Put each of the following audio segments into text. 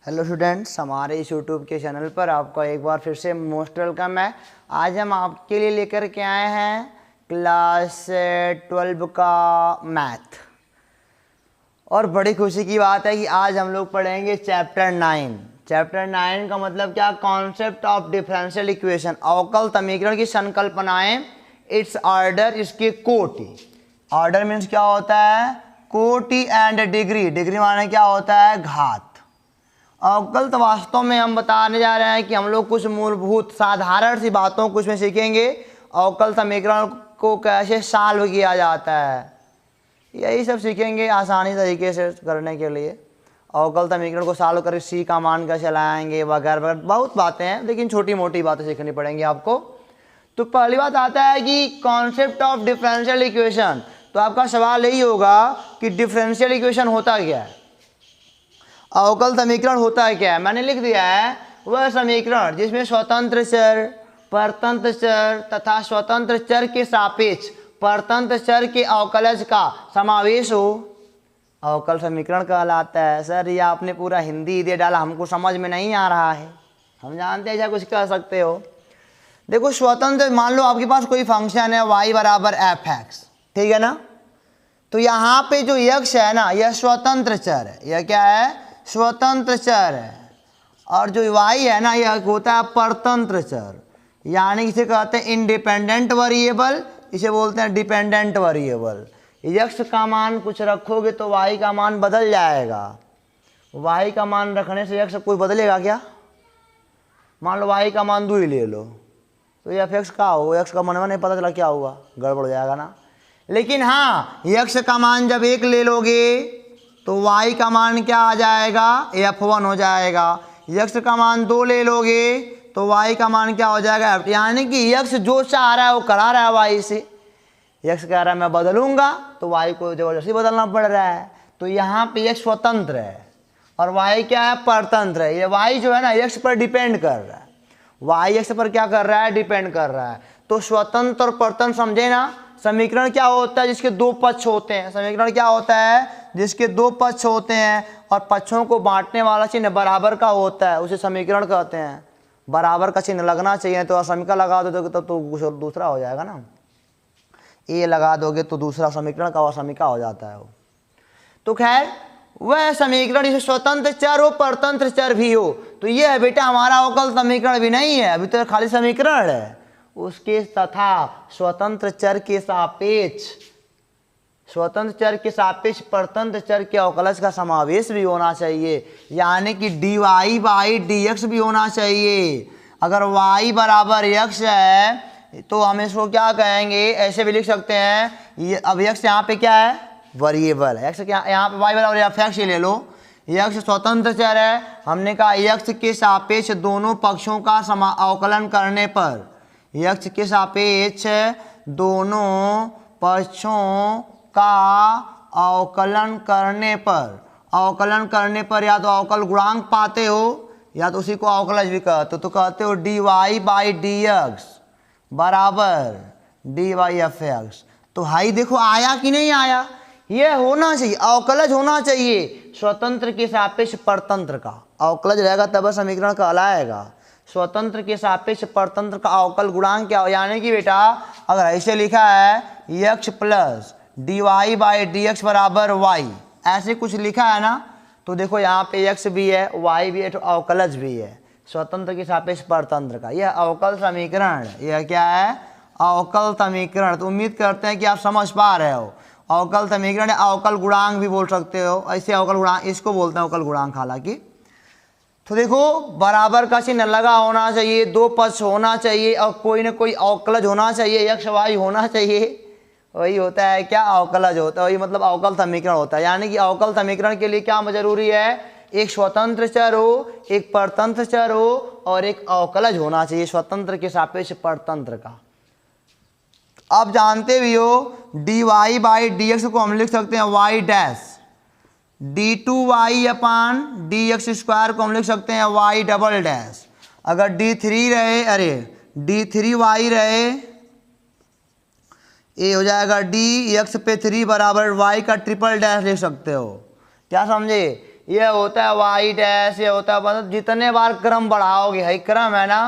Hello students, हमारे इस YouTube के चैनल पर आपका एक बार फिर से मोस्ट वेलकम है। आज हम आपके लिए लेकर के आए हैं क्लास 12 का मैथ। और बड़ी खुशी की बात है कि आज हम लोग पढ़ेंगे चैप्टर 9। चैप्टर 9 का मतलब क्या? कॉन्सेप्ट ऑफ डिफरेंशियल इक्वेशन, अवकल समीकरण की संकल्पनाएं, इट्स ऑर्डर, इसके कोटि। ऑर्डर मीन्स क्या होता है? कोटि एंड डिग्री। डिग्री माने क्या होता है? घात। अवकल तो वास्तव में हम बताने जा रहे हैं कि हम लोग कुछ मूलभूत साधारण सी बातों को इसमें सीखेंगे। अवकल समीकरण को कैसे सॉल्व किया जाता है, यही सब सीखेंगे आसानी तरीके से करने के लिए। अवकल समीकरण को सॉल्व करके सी का मान कैसे लाएंगे वगैरह वगैरह, बहुत बातें हैं, लेकिन छोटी मोटी बातें सीखनी पड़ेंगी आपको। तो पहली बात आता है कि कॉन्सेप्ट ऑफ डिफरेंशियल इक्वेशन। तो आपका सवाल यही होगा कि डिफरेंशियल इक्वेशन होता क्या है, अवकल समीकरण होता है क्या है। मैंने लिख दिया है वह समीकरण जिसमें स्वतंत्र चर, परतंत्र चर तथा स्वतंत्र चर के सापेक्ष परतंत्र चर के अवकलज का समावेश हो, अवकल समीकरण कहलाता है। सर ये आपने पूरा हिंदी दे डाला, हमको समझ में नहीं आ रहा है। हम जानते हैं ऐसा कुछ कह सकते हो। देखो स्वतंत्र, मान लो आपके पास कोई फंक्शन है y बराबर एफ एक्स, ठीक है ना। तो यहाँ पे जो यक्ष है ना, यह स्वतंत्र चर है। यह क्या है? स्वतंत्र चर है। और जो y है ना, यह होता है परतंत्र चर, यानी इसे कहते हैं इंडिपेंडेंट वेरिएबल, इसे बोलते हैं डिपेंडेंट वेरिएबल। यक्ष का मान कुछ रखोगे तो y का मान बदल जाएगा। y का मान रखने से यक्ष कोई बदलेगा क्या? मान लो y का मान 2 ही ले लो, तो एफ एक्स का हो, यक्ष का मनवा नहीं पता चला क्या हुआ, गड़बड़ हो जाएगा ना। लेकिन हाँ, यक्ष का मान जब 1 ले लोगे तो y का मान क्या आ जाएगा? f1 हो जाएगा। यक्ष का मान 2 ले लोगे तो y का मान क्या हो जाएगा? f। यानी कि यक्ष जो चाह रहा है वो करा रहा है y से। यक्ष कह रहा है मैं बदलूंगा, तो y को जबरदस्ती बदलना पड़ रहा है। तो यहाँ पे यक्ष स्वतंत्र है और y क्या है? परतंत्र है। ये y जो है ना, यक्ष पर डिपेंड कर रहा है। y यक्ष पर क्या कर रहा है? डिपेंड कर रहा है। तो स्वतंत्र और परतंत्र समझे ना। समीकरण क्या होता है? जिसके 2 पक्ष होते हैं। समीकरण क्या होता है? जिसके 2 पक्ष होते हैं और पक्षों को बांटने वाला चिन्ह बराबर का होता है, उसे समीकरण कहते हैं। बराबर का चिन्ह लगना चाहिए, तो असमीकरण लगा दो तो दूसरा हो जाएगा ना। ए लगा दोगे तो दूसरा समीकरण का असमीका हो जाता है वो। तो खैर, वह समीकरण जिसे स्वतंत्र चर हो परतंत्र चर भी हो, तो ये है बेटा हमारा अवकल समीकरण भी नहीं है, अभी तो खाली समीकरण है। उसके तथा स्वतंत्र चर के सापेक्ष, स्वतंत्र चर के सापेक्ष परतंत्र चर के अवकलज का समावेश भी होना चाहिए, यानी कि dy बाई dx भी होना चाहिए। अगर y बराबर x है तो हम इसको क्या कहेंगे? ऐसे भी लिख सकते हैं, ये अब x यहाँ पे क्या है? वेरिएबल है। x यहाँ पे y बराबर एफ एक्स ले लो। x स्वतंत्र चर है। हमने कहा x के सापेक्ष दोनों पक्षों का अवकलन करने पर, x के सापेक्ष दोनों पक्षों का अवकलन करने पर या तो अवकल गुणांक पाते हो या तो उसी को अवकलज भी कहते हो। तो कहते हो dy बाई dx बराबर dy एफ एक्स। तो हाई देखो आया कि नहीं आया? यह होना चाहिए, अवकलज होना चाहिए स्वतंत्र के सापेक्ष परतंत्र का। अवकलज रहेगा तब समीकरण कहलाएगा। स्वतंत्र के सापेक्ष परतंत्र का अवकल गुणांक क्या हो? यानी कि बेटा अगर ऐसे लिखा है x plus dy by dx बराबर y, ऐसे कुछ लिखा है ना, तो देखो यहाँ पे x भी है y भी है, तो अवकलज भी है स्वतंत्र के सापेक्ष परतंत्र का। यह अवकल समीकरण है। यह क्या है? अवकल समीकरण। तो उम्मीद करते हैं कि आप समझ पा रहे हो। अवकल समीकरण अवकल गुणांक भी बोल सकते हो, ऐसे अवकल गुणांक, इसको बोलते हैं अवकल गुणांक हालांकि। तो देखो बराबर का चिन्ह लगा होना चाहिए, 2 पक्ष होना चाहिए और कोई ना कोई अवकलज होना चाहिए, x y होना चाहिए। वही होता है क्या? अवकलज होता है। वही मतलब अवकल समीकरण होता है। यानी कि अवकल समीकरण के लिए क्या जरूरी है? एक स्वतंत्र चर हो, एक परतंत्र चर हो और एक अवकलज होना चाहिए स्वतंत्र के सापेक्ष परतंत्र का। आप जानते भी हो dy बाई dx को हम लिख सकते हैं y डैश, d2y अपान dx स्क्वायर को हम लिख सकते हैं y डबल डैश। अगर d3 रहे, अरे d3y रहे, ये हो जाएगा dx पे 3 बराबर y का ट्रिपल डैश लिख सकते हो। क्या समझे? ये होता है वाई डैश, ये होता है मतलब जितने बार क्रम बढ़ाओगे, है क्रम है ना,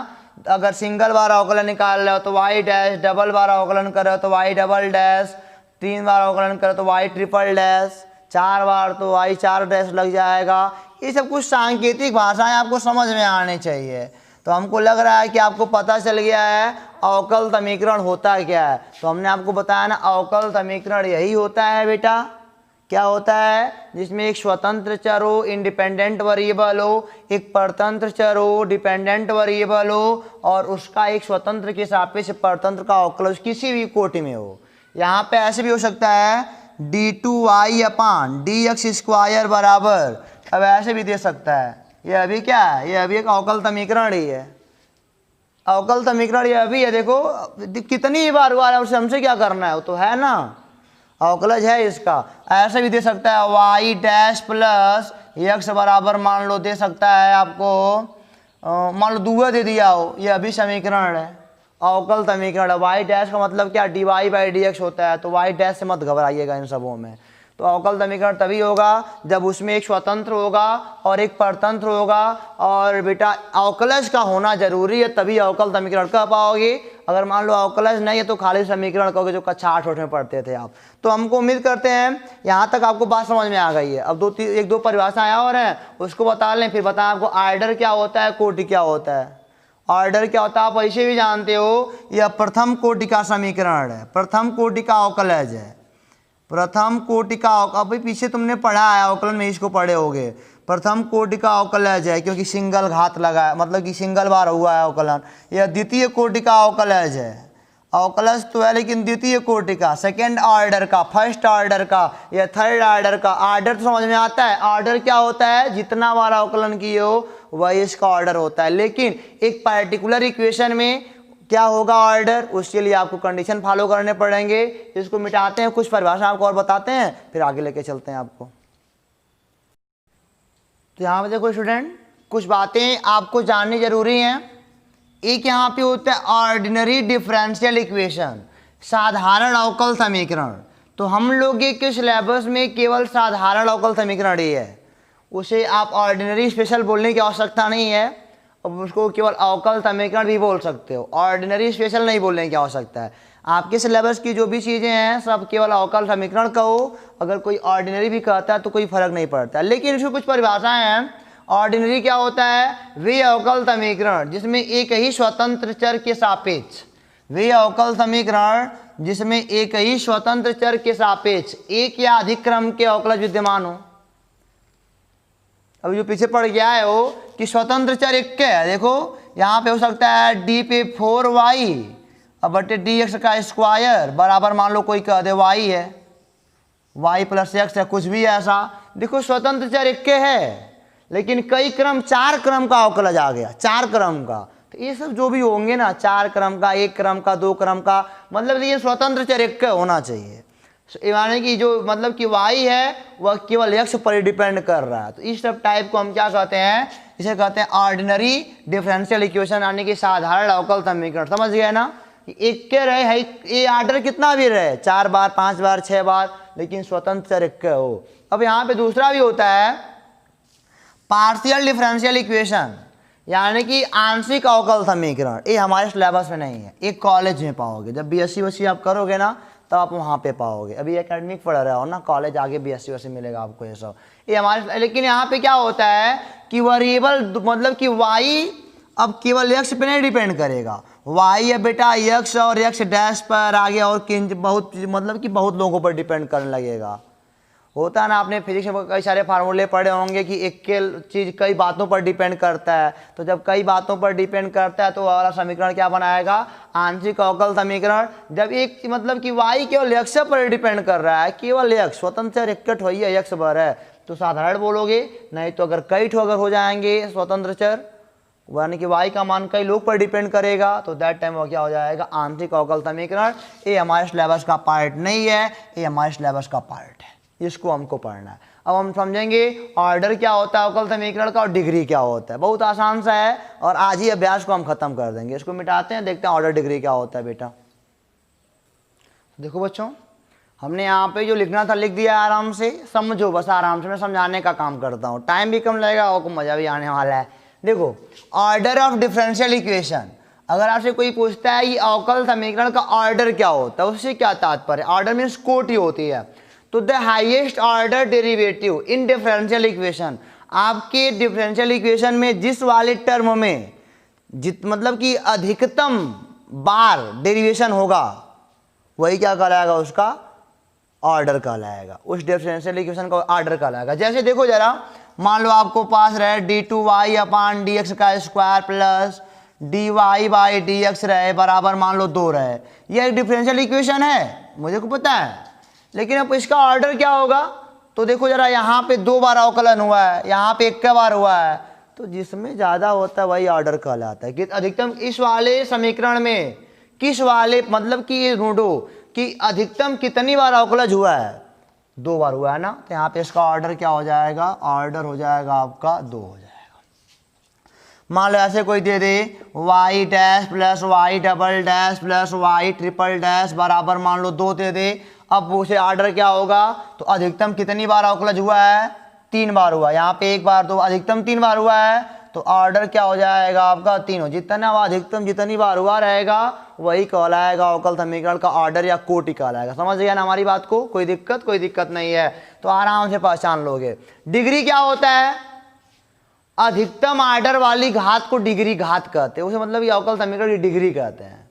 अगर सिंगल बार अवकलन निकाल रहे हो तो वाई डैश, डबल बार अवकलन कर रहे हो तो वाई डबल डैश, 3 बार अवकलन करो तो वाई ट्रिपल डैश, 4 बार तो वाई 4 डैश लग जाएगा। ये सब कुछ सांकेतिक भाषाएं आपको समझ में आनी चाहिए। तो हमको लग रहा है कि आपको पता चल गया है अवकल समीकरण होता क्या है। तो हमने आपको बताया ना, अवकल समीकरण यही होता है बेटा, क्या होता है, जिसमें एक स्वतंत्र चर हो, इंडिपेंडेंट वेरिएबल हो, एक परतंत्र चर हो, डिपेंडेंट वेरिएबल हो, और उसका एक स्वतंत्र के सापेक्ष परतंत्र का अवकल किसी भी कोटि में हो। यहाँ पे ऐसे भी हो सकता है d2y अपान dx² बराबर, अब ऐसे भी दे सकता है। ये अभी क्या है, ये अभी एक अवकल समीकरण ही है, अवकल समीकरण ये अभी है। देखो कितनी बार हुआ है, उसे हमसे क्या करना है, वो तो है ना, अवकलज है इसका। ऐसे भी दे सकता है वाई डैश प्लस एक्स बराबर, मान लो दे सकता है आपको, मान लो दुआ दे दिया हो, ये अभी समीकरण है, अवकल समीकरण है। वाई डैश का मतलब क्या, dy बाई dx होता है, तो वाई डैश से मत घबराइएगा इन सबों में। तो अवकल समीकरण तभी होगा जब उसमें एक स्वतंत्र होगा और एक परतंत्र होगा, और बेटा अवकलज का होना जरूरी है, तभी अवकल समीकरण कह पाओगे। अगर मान लो अवकलज नहीं है तो खाली समीकरण कहोगे, जो कक्षा 8 में पढ़ते थे आप। तो हमको उम्मीद करते हैं यहाँ तक आपको बात समझ में आ गई है। अब एक दो परिभाषाएं और हैं, उसको बता लें, फिर बताएं आपको आर्डर क्या होता है, कोटि क्या होता है। ऑर्डर क्या होता है आप ऐसे भी जानते हो, यह प्रथम कोटि का समीकरण है, प्रथम कोटि का अवकलज है, प्रथम कोटि का अभी पीछे तुमने पढ़ा है अवकलन में, इसको पढ़े होगे। प्रथम कोटि का अवकलज है क्योंकि सिंगल घात लगा है, मतलब कि सिंगल बार हुआ है अवकलन। यह द्वितीय कोटि का अवकलज है, अवकलज तो है लेकिन द्वितीय कोटि का, सेकेंड ऑर्डर का, फर्स्ट ऑर्डर का, या थर्ड ऑर्डर का। ऑर्डर तो समझ में आता है, ऑर्डर क्या होता है, जितना बार अवकलन किए हो वही इसका ऑर्डर होता है। लेकिन एक पार्टिकुलर इक्वेशन में क्या होगा ऑर्डर, उसके लिए आपको कंडीशन फॉलो करने पड़ेंगे। इसको मिटाते हैं, कुछ परिभाषा आपको और बताते हैं, फिर आगे लेके चलते हैं आपको। तो यहाँ पे देखो स्टूडेंट, कुछ बातें आपको जाननी जरूरी हैं। एक यहाँ पे होता है ऑर्डिनरी डिफरेंशियल इक्वेशन, साधारण अवकल समीकरण। तो हम लोग के सिलेबस में केवल साधारण अवकल समीकरण ही है, उसे आप ऑर्डिनरी स्पेशल बोलने की आवश्यकता नहीं है, अब उसको केवल अवकल समीकरण भी बोल सकते हो, ऑर्डिनरी स्पेशल नहीं बोलने की आवश्यकता है। आपके सिलेबस की जो भी चीज़ें हैं सब केवल अवकल समीकरण कहो, अगर कोई ऑर्डिनरी भी कहता है तो कोई फर्क नहीं पड़ता। लेकिन इसमें कुछ परिभाषाएं हैं। ऑर्डिनरी क्या होता है, वे अवकल समीकरण जिसमें एक ही स्वतंत्र चर के सापेक्ष, वे अवकल समीकरण जिसमें एक ही स्वतंत्र चर के सापेक्ष एक या अधिक क्रम के अवकलज विद्यमान हो। अब जो पीछे पड़ गया है वो कि स्वतंत्र चर एक के है, देखो यहाँ पे हो सकता है डी पे 4y अब बटे dx का स्क्वायर बराबर, मान लो कोई कह दे y है, y प्लस x है, कुछ भी ऐसा। देखो स्वतंत्र चर एक के है लेकिन कई क्रम, 4 क्रम का अवकलज आ गया, 4 क्रम का। तो ये सब जो भी होंगे ना, 4 क्रम का, 1 क्रम का, 2 क्रम का, मतलब ये स्वतंत्र चर एक के होना चाहिए। यानी कि जो मतलब कि y है वह केवल x पर डिपेंड कर रहा है। तो इस सब टाइप को हम क्या कहते हैं, इसे कहते हैं ऑर्डिनरी डिफरेंशियल इक्वेशन, यानी कि साधारण अवकल समीकरण। समझ गए ना, एक के रहे है, ये ऑर्डर कितना भी रहे, 4 बार, 5 बार, 6 बार, लेकिन स्वतंत्र चर एक के हो। अब यहाँ पे दूसरा भी होता है पार्शियल डिफरेंशियल इक्वेशन, यानी कि आंशिक अवकल समीकरण। ये हमारे सिलेबस में नहीं है, एक कॉलेज में पाओगे, जब BSc आप करोगे ना तब आप वहाँ पे पाओगे। अभी एकेडमिक पढ़ रहे हो ना, कॉलेज आगे BSc मिलेगा आपको ये सब, ये हमारे। लेकिन यहाँ पे क्या होता है कि वेरिएबल मतलब कि y अब केवल x पे नहीं डिपेंड करेगा, y है बेटा x और x डैश पर आगे और किंच बहुत, मतलब कि बहुत लोगों पर डिपेंड करने लगेगा। होता है ना, आपने फिजिक्स में कई सारे फार्मूले पढ़े होंगे कि एक के चीज़ कई बातों पर डिपेंड करता है। तो जब कई बातों पर डिपेंड करता है तो वाला समीकरण क्या बनाएगा, आंशिक अवकल समीकरण। जब एक मतलब कि y केवल x पर डिपेंड कर रहा है, केवल x, स्वतंत्र चर एक ठो ही है, x पर है, तो साधारण बोलोगे। नहीं तो अगर कई ठो अगर हो जाएंगे स्वतंत्र चर, यानी कि y का मान कई लोग पर डिपेंड करेगा, तो दैट टाइम वो क्या हो जाएगा, आंशिक अवकल समीकरण। ये हमारे सिलेबस का पार्ट नहीं है, ये हमारे सिलेबस का पार्ट है, इसको हमको पढ़ना है। अब हम समझेंगे ऑर्डर क्या होता है अवकल समीकरण का और डिग्री क्या होता है। बहुत आसान सा है और आज ही अभ्यास को हम खत्म कर देंगे। इसको मिटाते हैं, देखते हैं ऑर्डर डिग्री क्या होता है बेटा। देखो बच्चों, हमने यहाँ पे जो लिखना था लिख दिया, आराम से समझो, बस आराम से मैं समझाने का काम करता हूँ, टाइम भी कम लगेगा, आपको मज़ा भी आने वाला है। देखो, ऑर्डर ऑफ डिफरेंशियल इक्वेशन, अगर आपसे कोई पूछता है ये अवकल समीकरण का ऑर्डर क्या होता है, उससे क्या तात्पर्य, ऑर्डर मीन्स कोटि होती है। तो the highest order derivative in differential equation, आपके डिफरेंशियल इक्वेशन में जिस वाले टर्म में मतलब कि अधिकतम बार डेरिवेशन होगा वही क्या कहलाएगा, उसका ऑर्डर कहलाएगा, उस डिफरेंशियल इक्वेशन का ऑर्डर कहलाएगा। जैसे देखो जरा, मान लो आपको पास रहे d2y अपान dx का square plus dy by dx रहे बराबर मान लो 2 रहे, यह एक डिफरेंशियल इक्वेशन है, मुझे को पता है, लेकिन अब इसका ऑर्डर क्या होगा। तो देखो जरा, यहाँ पे 2 बार अवकलन हुआ है, यहाँ पे 1 बार हुआ है, तो जिसमें ज़्यादा होता है वही ऑर्डर कहलाता है। कि अधिकतम इस वाले समीकरण में किस वाले, मतलब कि ये ढूंढो कि अधिकतम कितनी बार अवकलज हुआ है, 2 बार हुआ है ना, तो यहाँ पे इसका ऑर्डर क्या हो जाएगा, ऑर्डर हो जाएगा आपका 2 हो जाएगा। मान लो ऐसे कोई दे दे y dash plus y double dash plus y triple dash बराबर मान लो 2 दे दे, अब उसे ऑर्डर क्या होगा, तो अधिकतम कितनी बार अवकलज हुआ है, 3 बार हुआ, यहाँ पे 1 बार, तो अधिकतम 3 बार हुआ है, तो ऑर्डर क्या हो जाएगा आपका 3 हो, जितना अधिकतम जितनी बार हुआ रहेगा वही कहलाएगा अवकल समीकरण का ऑर्डर या कोटि कहलाएगा। समझ गया ना हमारी बात को, कोई दिक्कत नहीं है, तो आराम से पहचान लोगे। डिग्री क्या होता है, अधिकतम ऑर्डर वाली घात को डिग्री घात कहते हैं, उसे मतलब ये अवकल समीकरण की डिग्री कहते हैं।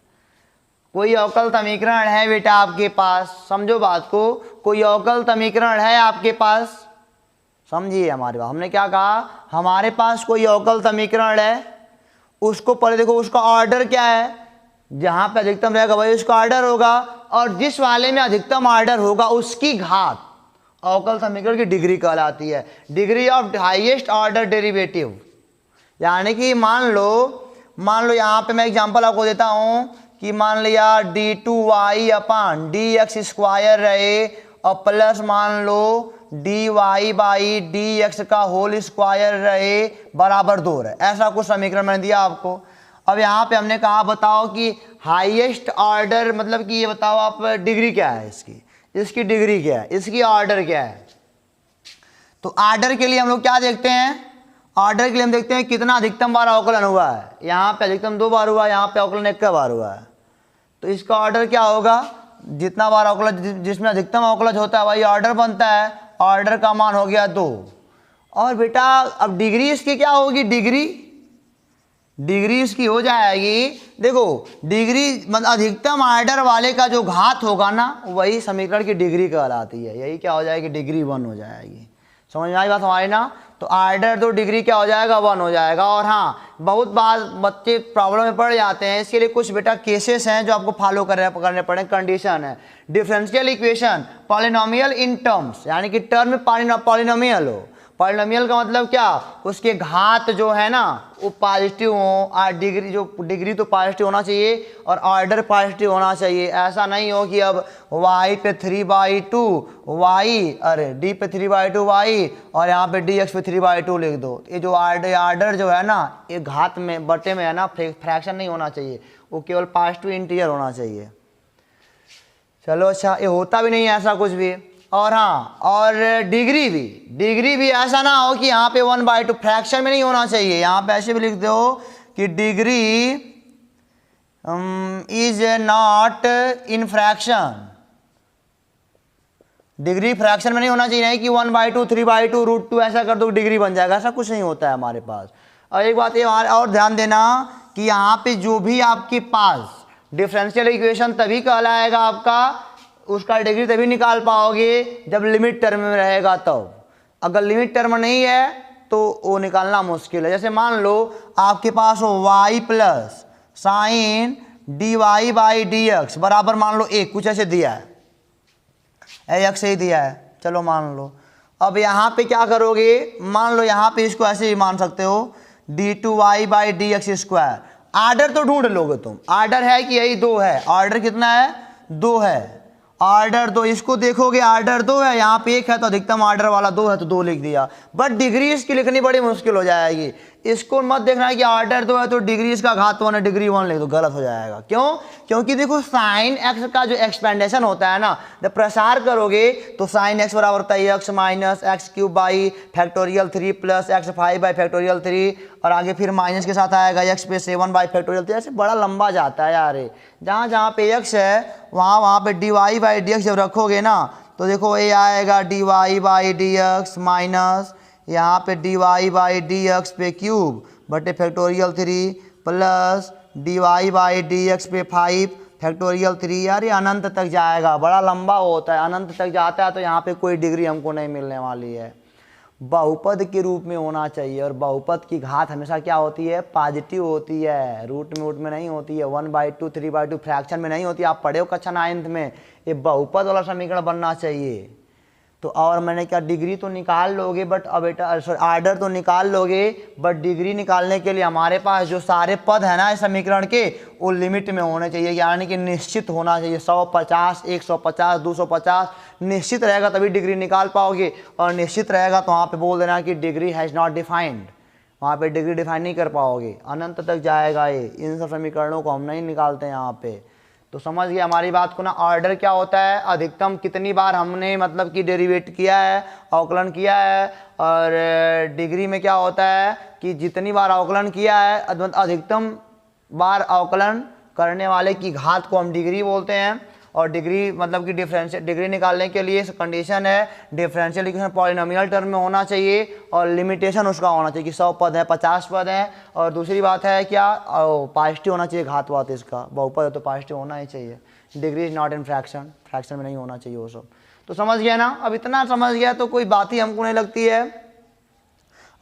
कोई अवकल समीकरण है बेटा आपके पास, समझो बात को, कोई अवकल समीकरण है आपके पास, समझिए हमारे बात, हमने क्या कहा, हमारे पास कोई अवकल समीकरण है, उसको पहले देखो उसका ऑर्डर क्या है, जहां पे अधिकतम रहेगा वही उसका ऑर्डर होगा, और जिस वाले में अधिकतम ऑर्डर होगा उसकी घात अवकल समीकरण की डिग्री कहलाती है, degree of highest order derivative. यानी कि मान लो यहाँ पे मैं एग्जांपल आपको देता हूँ कि मान लिया d2y अपान dx स्क्वायर रहे और प्लस मान लो dy बाई dx का होल स्क्वायर रहे बराबर 2 रहे, ऐसा कुछ समीकरण मैंने दिया आपको। अब यहाँ पे हमने कहा बताओ कि हाईएस्ट ऑर्डर, मतलब कि ये बताओ आप डिग्री क्या है इसकी डिग्री क्या है, इसकी ऑर्डर क्या है। तो ऑर्डर के लिए हम लोग क्या देखते हैं, ऑर्डर के लिए हम देखते हैं कितना अधिकतम बार अवकलन हुआ है, यहाँ पे अधिकतम 2 बार हुआ है, यहाँ पे अवकलन 1 बार हुआ है, तो इसका ऑर्डर क्या होगा, जितना बार अवकलज जिसमें अधिकतम अवकलज होता है वही ऑर्डर बनता है, ऑर्डर का मान हो गया 2। और बेटा अब डिग्री इसकी क्या होगी, डिग्री इसकी हो जाएगी, देखो डिग्री मतलब अधिकतम ऑर्डर वाले का जो घात होगा ना वही समीकरण की डिग्री कहलाती है, यही क्या हो जाएगी, डिग्री 1 हो जाएगी। समझ में आई बात हमारी ना, तो ऑर्डर तो डिग्री क्या हो जाएगा, 1 हो जाएगा। और हाँ, बहुत बार बच्चे प्रॉब्लम में पड़ जाते हैं, इसके लिए कुछ बेटा केसेस हैं जो आपको फॉलो करने पड़े, कंडीशन है, differential equation polynomial in terms, यानी कि टर्म में पॉलिनोमियल हो, पॉलिनोमियल का मतलब क्या, उसके घात जो है ना वो पॉजिटिव हो, और डिग्री तो पॉजिटिव होना चाहिए और ऑर्डर पॉजिटिव होना चाहिए। ऐसा नहीं हो कि अब y पे 3/2 y, अरे d पे 3/2 y और यहाँ पे dx पे 3/2 लिख दो। ये जो ऑर्डर जो है ना ये घात में बटे में है ना, फ्रैक्शन नहीं होना चाहिए, वो केवल पॉजिटिव इंटीजर होना चाहिए। चलो अच्छा, ये होता भी नहीं है ऐसा कुछ भी। और हाँ, और डिग्री भी ऐसा ना हो कि यहाँ पे 1/2 फ्रैक्शन में नहीं होना चाहिए, यहाँ पे ऐसे भी लिख दो कि degree is not in fraction, degree fraction में नहीं होना चाहिए, नहीं कि 1/2 3/2 √2 ऐसा कर दो डिग्री बन जाएगा, ऐसा कुछ नहीं होता है हमारे पास। और एक बात ये और ध्यान देना कि यहाँ पे जो भी आपके पास डिफरेंशियल इक्वेशन तभी कहलाएगा आपका, उसका डिग्री तभी निकाल पाओगे जब लिमिट टर्म में रहेगा तब, अगर लिमिट टर्म नहीं है तो वो निकालना मुश्किल है। जैसे मान लो आपके पास हो y plus sign dy by dx बराबर मान लो 1, कुछ ऐसे दिया है, x ही दिया है, चलो मान लो। अब यहाँ पे क्या करोगे, मान लो यहाँ पे इसको ऐसे ही मान सकते हो d2y by dx square, order तो ढूंढ लोगे तुम, ऑर्डर है कि यही 2 है, ऑर्डर कितना है, 2 है, ऑर्डर 2, इसको देखोगे ऑर्डर 2 है, यहाँ पे 1 है तो अधिकतम ऑर्डर वाला 2 है तो 2 लिख दिया, बट डिग्री इसकी लिखनी बड़ी मुश्किल हो जाएगी। इसको मत देखना है कि ऑर्डर 2 है तो डिग्री इसका घात 1 है, डिग्री 1 ले तो गलत हो जाएगा। क्यों? क्योंकि देखो साइन एक्स का जो एक्सपेंडेशन होता है ना, जब प्रसार करोगे तो साइन एक्स बराबर होता है x minus x cube by factorial 3 plus x 5 by factorial 3, और आगे फिर माइनस के साथ आएगा एक्स पे 7 बाई फैक्टोरियल 3। ऐसे बड़ा लंबा जाता है यार। जहाँ जहाँ पे एक्स है वहाँ पे d y by d x जब रखोगे ना तो देखो ये आएगा d y by d x minus यहाँ पे d y by d x पे क्यूब बटे factorial 3 plus d y by d x पे 5 फैक्टोरियल 3। यार ये अनंत तक जाएगा, बड़ा लंबा होता है, अनंत तक जाता है तो यहाँ पे कोई डिग्री हमको नहीं मिलने वाली है। बहुपद के रूप में होना चाहिए, और बहुपद की घात हमेशा क्या होती है? पॉजिटिव होती है, रूट में नहीं होती है, 1/2 3/2 फ्रैक्शन में नहीं होती। आप पढ़े हो कक्षा 9th में, ये बहुपद वाला समीकरण बनना चाहिए। तो और मैंने क्या, डिग्री तो निकाल लोगे बट अब बेटा ऑर्डर तो निकाल लोगे, बट डिग्री निकालने के लिए हमारे पास जो सारे पद है ना इस समीकरण के, वो लिमिट में होने चाहिए, यानी कि निश्चित होना चाहिए। 150 150 250 निश्चित रहेगा तभी डिग्री निकाल पाओगे, और निश्चित रहेगा तो वहाँ पे बोल देना कि डिग्री हैज़ नॉट डिफाइंड, वहाँ पे डिग्री डिफाइन नहीं कर पाओगे, अनंत तक जाएगा ये। इन सब समीकरणों को हम नहीं निकालते यहाँ पे। तो समझ गए हमारी बात को ना। ऑर्डर क्या होता है? अधिकतम कितनी बार हमने मतलब कि डेरिवेट किया है, अवकलन किया है। और डिग्री में क्या होता है कि जितनी बार अवकलन किया है, अधिकतम बार अवकलन करने वाले की घात को हम डिग्री बोलते हैं। और डिग्री मतलब कि डिफरेंशियल, डिग्री निकालने के लिए कंडीशन है डिफरेंशियल इक्वेशन पॉलिनोमियल टर्म में होना चाहिए, और लिमिटेशन उसका होना चाहिए कि 100 पद है 50 पद है। और दूसरी बात है क्या, पॉजिटिव होना चाहिए घात वात इसका, बहुपद है तो पॉजिटिव होना ही चाहिए। Degree is not in fraction, fraction में नहीं होना चाहिए वो सब। तो समझ गया ना? अब इतना समझ गया तो कोई बात ही हमको नहीं लगती है।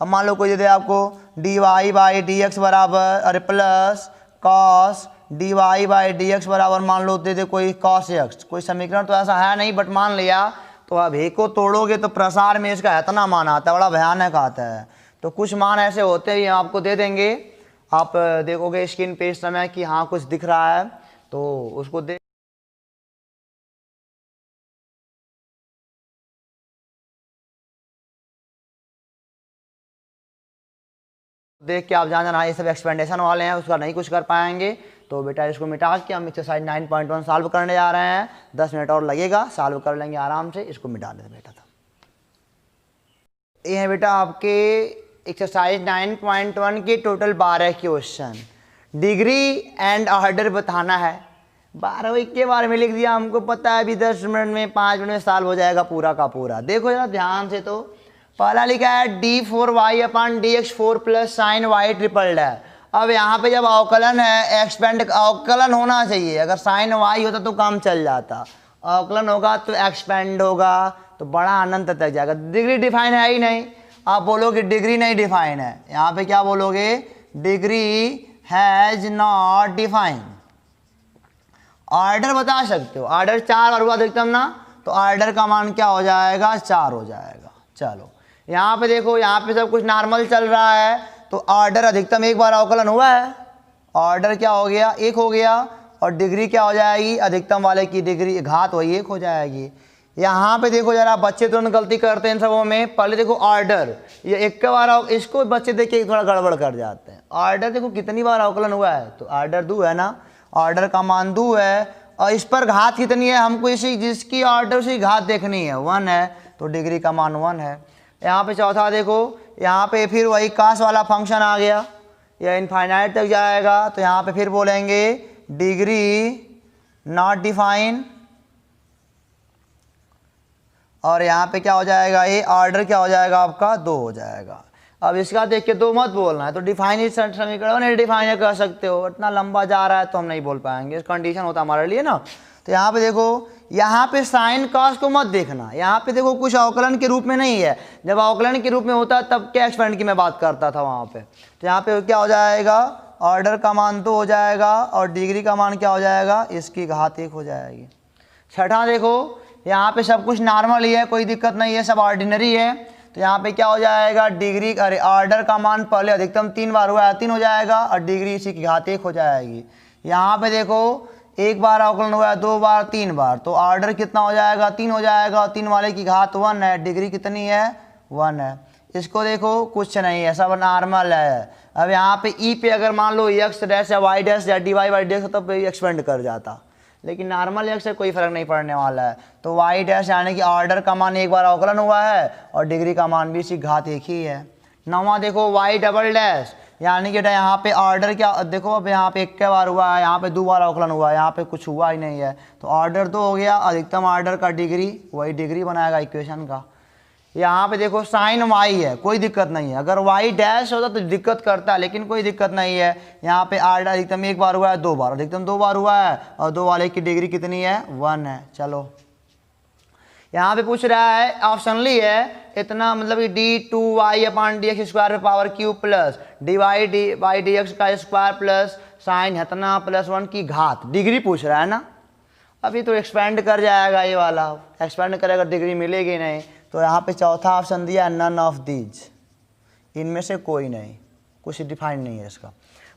अब मान लो कोई दे दे आपको d y by d x बराबर अरे plus cos d y by d x बराबर मान लो दे दे कोई कॉस एक्स। कोई समीकरण तो ऐसा है नहीं, बट मान लिया। तो अब एक को तोड़ोगे तो प्रसार में इसका इतना मान आता है, बड़ा भयानक आता है। तो कुछ मान ऐसे होते हैं आपको दे देंगे, आप देखोगे स्क्रीन पे इस समय कि हाँ कुछ दिख रहा है, तो उसको देख के आप जाना ये सब एक्सपेंडेशन वाले हैं, उसका नहीं कुछ कर पाएंगे। तो बेटा इसको मिटा के हम एक्सरसाइज 9.1 सॉल्व करने जा रहे हैं। 10 मिनट और लगेगा, सॉल्व कर लेंगे आराम से। इसको मिटा देते बेटा। तो ये है बेटा आपके एक्सरसाइज 9.1 के total 12 question. Degree and order बताना है। 12 के बारे में लिख दिया, हमको पता है अभी 10 मिनट में 5 मिनट में सॉल्व हो जाएगा पूरा का पूरा। देखो जरा ध्यान से। तो पहला लिखा है d4y अपन dx 4 plus sine y triple dash. अब यहाँ पे जब अवकलन है, एक्सपेंड अवकलन होना चाहिए। अगर साइन वाई होता तो काम चल जाता, अवकलन होगा तो एक्सपेंड होगा, तो बड़ा अनंत तक जाएगा। डिग्री डिफाइन है ही नहीं, आप बोलोगे डिग्री नहीं डिफाइन है। यहाँ पे क्या बोलोगे? Degree has not define. Order बता सकते हो, ऑर्डर 4 बार हुआ अधिकतम ना, तो ऑर्डर का मान क्या हो जाएगा? 4 हो जाएगा। चलो यहाँ पे देखो, यहाँ पे सब कुछ नॉर्मल चल रहा है, तो ऑर्डर अधिकतम एक बार अवकलन हुआ है, ऑर्डर क्या हो गया? 1 हो गया। और डिग्री क्या हो जाएगी? अधिकतम वाले की डिग्री घात वही 1 हो जाएगी। यहाँ पे देखो जरा, बच्चे तुरंत गलती करते हैं इन सबों में। पहले देखो ऑर्डर, ये 1 बार, इसको बच्चे देख के थोड़ा गड़बड़ कर जाते हैं। ऑर्डर देखो कितनी बार अवकलन हुआ है, तो ऑर्डर 2 है ना, ऑर्डर का मान 2 है। और इस पर घात कितनी है? हमको इसी जिसकी ऑर्डर से घात देखनी है, 1 है, तो डिग्री का मान 1 है। यहाँ पे चौथा देखो, यहाँ पे फिर वही कास वाला फंक्शन आ गया, या इनफाइनाइट तक जाएगा, तो यहाँ पे फिर बोलेंगे डिग्री नॉट डिफाइन। और यहाँ पे क्या हो जाएगा? ये ऑर्डर क्या हो जाएगा आपका? 2 हो जाएगा। अब इसका देख के 2 मत बोलना है, तो डिफाइन समीकरण नहीं डिफाइन कर सकते हो, इतना लंबा जा रहा है तो हम नहीं बोल पाएंगे, कंडीशन होता हमारे लिए ना। तो यहाँ पे देखो, यहाँ पे साइन कॉस को मत देखना, यहाँ पे देखो कुछ अवकलन के रूप में नहीं है। जब अवकलन के रूप में होता तब क्या एक्सपेंड की मैं बात करता था वहाँ पे। तो यहाँ पे क्या हो जाएगा? ऑर्डर का मान 2 हो जाएगा, और डिग्री का मान क्या हो जाएगा? इसकी घात 1 हो जाएगी। छठा देखो, यहाँ पे सब कुछ नॉर्मल ही है, कोई दिक्कत नहीं है, सब ऑर्डिनरी है। तो यहाँ पे क्या हो जाएगा? डिग्री अरे ऑर्डर का मान पहले अधिकतम 3 बार हुआ है, 3 हो जाएगा, और डिग्री इसी की घात 1 हो जाएगी। यहाँ पे देखो 1 बार अवकलन हुआ है, 2 बार, 3 बार, तो ऑर्डर कितना हो जाएगा? 3 हो जाएगा, और 3 वाले की घात 1 है, डिग्री कितनी है? 1 है। इसको देखो कुछ नहीं है, सब नॉर्मल है। अब यहाँ पे ई पे अगर मान लो एक्स डैश या वाई डैश या डी वाई वाई डैश होता तो एक्सपेंड कर जाता, लेकिन नॉर्मल एक्स से कोई फर्क नहीं पड़ने वाला है। तो वाई डैश यानी कि ऑर्डर का मान एक बार अवकलन हुआ है और डिग्री का मान भी इसी घात एक ही है। नौवां देखो वाई डबल डैश यानी कि यहाँ पे ऑर्डर क्या देखो, अब यहाँ पे एक के बार हुआ है, यहाँ पे दो बार अवकलन हुआ है, यहाँ पे कुछ हुआ ही नहीं है, तो ऑर्डर तो हो गया, अधिकतम ऑर्डर का डिग्री वही डिग्री बनाएगा इक्वेशन का। यहाँ पे देखो साइन वाई है, कोई दिक्कत नहीं है, अगर वाई डैश होता तो दिक्कत करता है, लेकिन कोई दिक्कत नहीं है। यहाँ पे ऑर्डर अधिकतम एक बार हुआ है, दो बार, अधिकतम दो बार हुआ है और दो वाले की डिग्री कितनी है 1 है। चलो यहाँ पे पूछ रहा है ऑप्शनली है इतना, मतलब कि d2y/dx² पे पावर क्यू प्लस dy/dx का स्क्वायर प्लस साइन इतना प्लस 1 की घात, डिग्री पूछ रहा है ना। अभी तो एक्सपेंड कर जाएगा ये वाला, एक्सपेंड करेगा डिग्री मिलेगी नहीं। तो यहाँ पे चौथा ऑप्शन दिया नन ऑफ दीज, इनमें से कोई नहीं, कुछ डिफाइन नहीं है इसका।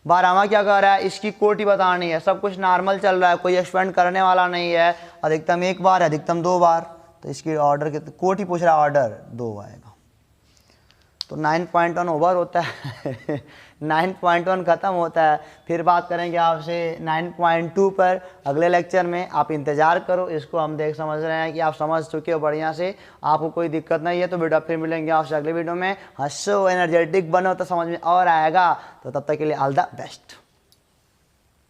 12वां क्या कह रहा है, इसकी कोटि बतानी है, सब कुछ नॉर्मल चल रहा है, कोई एक्सपेंड करने वाला नहीं है, अधिकतम एक बार है, अधिकतम दो बार, तो इसकी ऑर्डर के कोटि पूछ रहा है, ऑर्डर 2 आएगा। तो 9.1 ओवर होता है 9.1 ख़त्म होता है। फिर बात करेंगे आपसे 9.2 पर अगले लेक्चर में, आप इंतज़ार करो। इसको हम समझ रहे हैं कि आप समझ चुके हो बढ़िया से, आपको कोई दिक्कत नहीं है। तो बेटा फिर मिलेंगे आपसे अगले वीडियो में। हंसो, एनर्जेटिक बनो तो समझ में और आएगा। तो तब तक के लिए ऑल द बेस्ट।